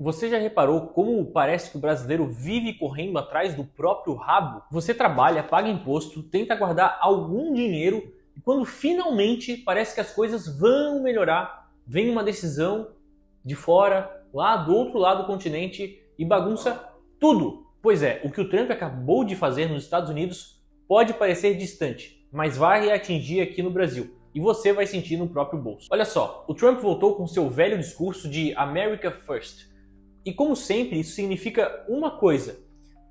Você já reparou como parece que o brasileiro vive correndo atrás do próprio rabo? Você trabalha, paga imposto, tenta guardar algum dinheiro e quando finalmente parece que as coisas vão melhorar, vem uma decisão de fora, lá do outro lado do continente e bagunça tudo. Pois é, o que o Trump acabou de fazer nos Estados Unidos pode parecer distante, mas vai atingir aqui no Brasil. E você vai sentir no próprio bolso. Olha só, o Trump voltou com seu velho discurso de America First. E como sempre, isso significa uma coisa: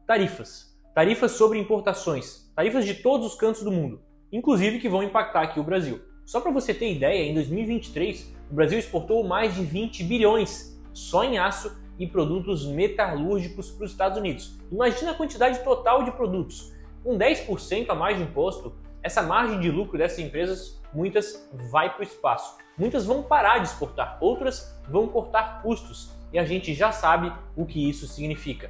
tarifas. Tarifas sobre importações. Tarifas de todos os cantos do mundo, inclusive que vão impactar aqui o Brasil. Só para você ter ideia, em 2023, o Brasil exportou mais de 20 bilhões só em aço e produtos metalúrgicos para os Estados Unidos. Imagina a quantidade total de produtos. Com 10% a mais de imposto, essa margem de lucro dessas empresas, muitas vai para o espaço. Muitas vão parar de exportar, outras vão cortar custos. E a gente já sabe o que isso significa.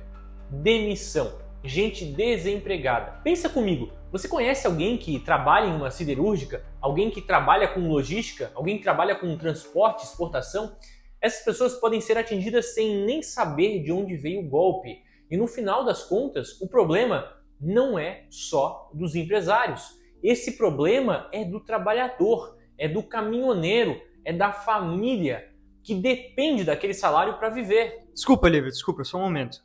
Demissão. Gente desempregada. Pensa comigo, você conhece alguém que trabalha em uma siderúrgica? Alguém que trabalha com logística? Alguém que trabalha com transporte, exportação? Essas pessoas podem ser atingidas sem nem saber de onde veio o golpe. E no final das contas, o problema não é só dos empresários. Esse problema é do trabalhador, é do caminhoneiro, é da família que depende daquele salário para viver. Desculpa, Lívia, desculpa, só um momento.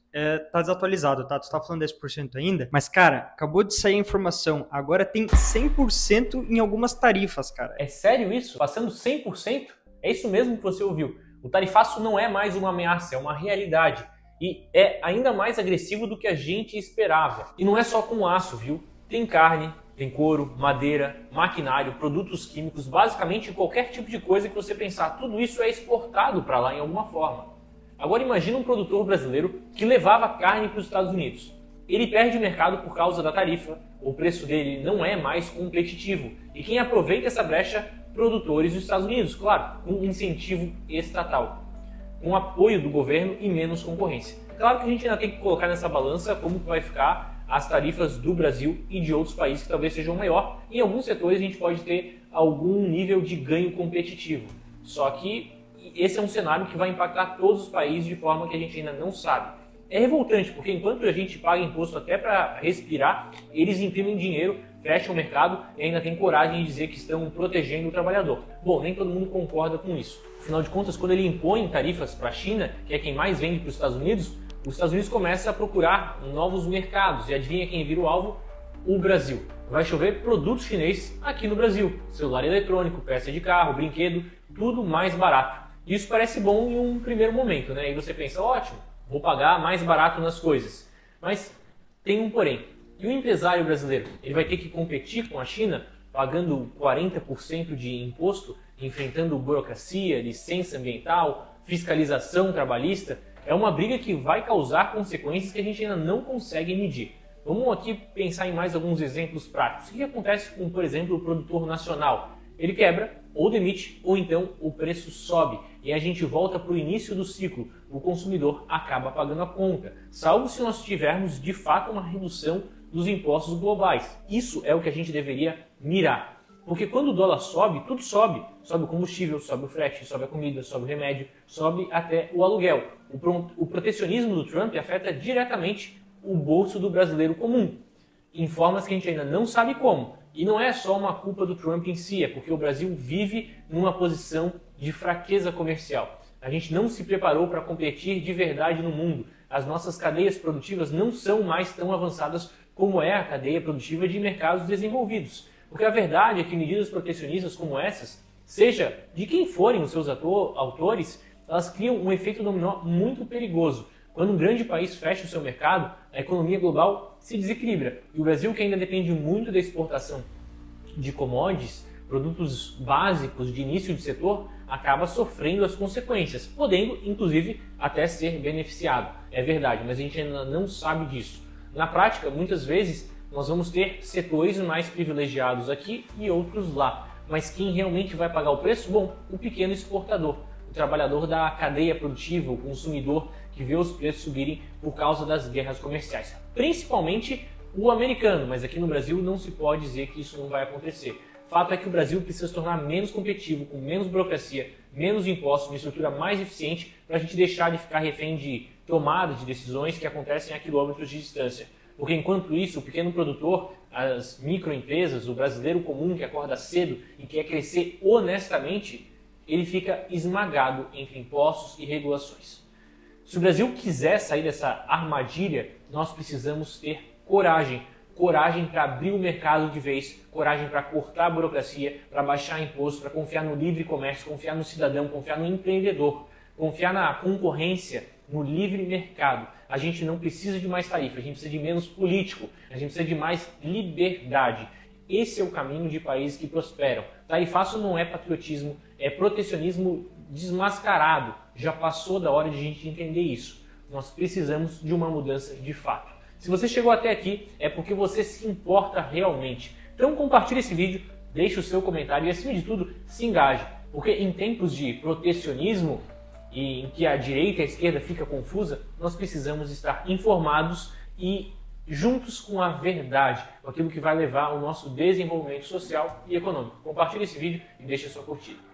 Tá desatualizado, tá? Tu tá falando 10% ainda, mas, cara, acabou de sair a informação. Agora tem 100% em algumas tarifas, cara. É sério isso? Passando 100%? É isso mesmo que você ouviu. O tarifaço não é mais uma ameaça, é uma realidade. E é ainda mais agressivo do que a gente esperava. E não é só com aço, viu? Tem carne, tem couro, madeira, maquinário, produtos químicos, basicamente qualquer tipo de coisa que você pensar. Tudo isso é exportado para lá em alguma forma. Agora imagina um produtor brasileiro que levava carne para os Estados Unidos. Ele perde mercado por causa da tarifa, o preço dele não é mais competitivo. E quem aproveita essa brecha? Produtores dos Estados Unidos, claro, com incentivo estatal, com apoio do governo e menos concorrência. Claro que a gente ainda tem que colocar nessa balança como vai ficar as tarifas do Brasil e de outros países que talvez sejam maior. Em alguns setores a gente pode ter algum nível de ganho competitivo. Só que esse é um cenário que vai impactar todos os países de forma que a gente ainda não sabe. É revoltante, porque enquanto a gente paga imposto até para respirar, eles imprimem dinheiro, fecham o mercado e ainda têm coragem de dizer que estão protegendo o trabalhador. Bom, nem todo mundo concorda com isso. Afinal de contas, quando ele impõe tarifas para a China, que é quem mais vende para os Estados Unidos começam a procurar novos mercados. E adivinha quem vira o alvo? O Brasil. Vai chover produtos chineses aqui no Brasil. Celular eletrônico, peça de carro, brinquedo, tudo mais barato. Isso parece bom em um primeiro momento, né? E você pensa, ótimo, vou pagar mais barato nas coisas. Mas tem um porém. E o empresário brasileiro? Ele vai ter que competir com a China pagando 40% de imposto, enfrentando burocracia, licença ambiental, fiscalização trabalhista? É uma briga que vai causar consequências que a gente ainda não consegue medir. Vamos aqui pensar em mais alguns exemplos práticos. O que acontece com, por exemplo, o produtor nacional? Ele quebra, ou demite, ou então o preço sobe. E a gente volta para o início do ciclo. O consumidor acaba pagando a conta. Salvo se nós tivermos, de fato, uma redução dos impostos globais. Isso é o que a gente deveria mirar. Porque quando o dólar sobe, tudo sobe. Sobe o combustível, sobe o frete, sobe a comida, sobe o remédio, sobe até o aluguel. O protecionismo do Trump afeta diretamente o bolso do brasileiro comum, em formas que a gente ainda não sabe como. E não é só uma culpa do Trump em si, é porque o Brasil vive numa posição de fraqueza comercial. A gente não se preparou para competir de verdade no mundo. As nossas cadeias produtivas não são mais tão avançadas como é a cadeia produtiva de mercados desenvolvidos. Porque a verdade é que medidas protecionistas como essas, seja de quem forem os seus autores, elas criam um efeito dominó muito perigoso. Quando um grande país fecha o seu mercado, a economia global se desequilibra. E o Brasil, que ainda depende muito da exportação de commodities, produtos básicos de início de setor, acaba sofrendo as consequências, podendo, inclusive, até ser beneficiado. É verdade, mas a gente ainda não sabe disso. Na prática, muitas vezes, nós vamos ter setores mais privilegiados aqui e outros lá. Mas quem realmente vai pagar o preço? Bom, o pequeno exportador, o trabalhador da cadeia produtiva, o consumidor que vê os preços subirem por causa das guerras comerciais. Principalmente o americano, mas aqui no Brasil não se pode dizer que isso não vai acontecer. Fato é que o Brasil precisa se tornar menos competitivo, com menos burocracia, menos impostos, uma estrutura mais eficiente para a gente deixar de ficar refém de tomada de decisões que acontecem a quilômetros de distância. Porque enquanto isso, o pequeno produtor, as microempresas, o brasileiro comum que acorda cedo e quer crescer honestamente, ele fica esmagado entre impostos e regulações. Se o Brasil quiser sair dessa armadilha, nós precisamos ter coragem. Coragem para abrir o mercado de vez, coragem para cortar a burocracia, para baixar imposto, para confiar no livre comércio, confiar no cidadão, confiar no empreendedor, confiar na concorrência, no livre mercado. A gente não precisa de mais tarifa, a gente precisa de menos político, a gente precisa de mais liberdade. Esse é o caminho de países que prosperam. Tarifaço não é patriotismo, é protecionismo desmascarado. Já passou da hora de a gente entender isso. Nós precisamos de uma mudança de fato. Se você chegou até aqui, é porque você se importa realmente. Então compartilhe esse vídeo, deixe o seu comentário e, acima de tudo, se engaje. Porque em tempos de protecionismo e em que a direita e a esquerda fica confusa, nós precisamos estar informados e juntos com a verdade, com aquilo que vai levar ao nosso desenvolvimento social e econômico. Compartilhe esse vídeo e deixe a sua curtida.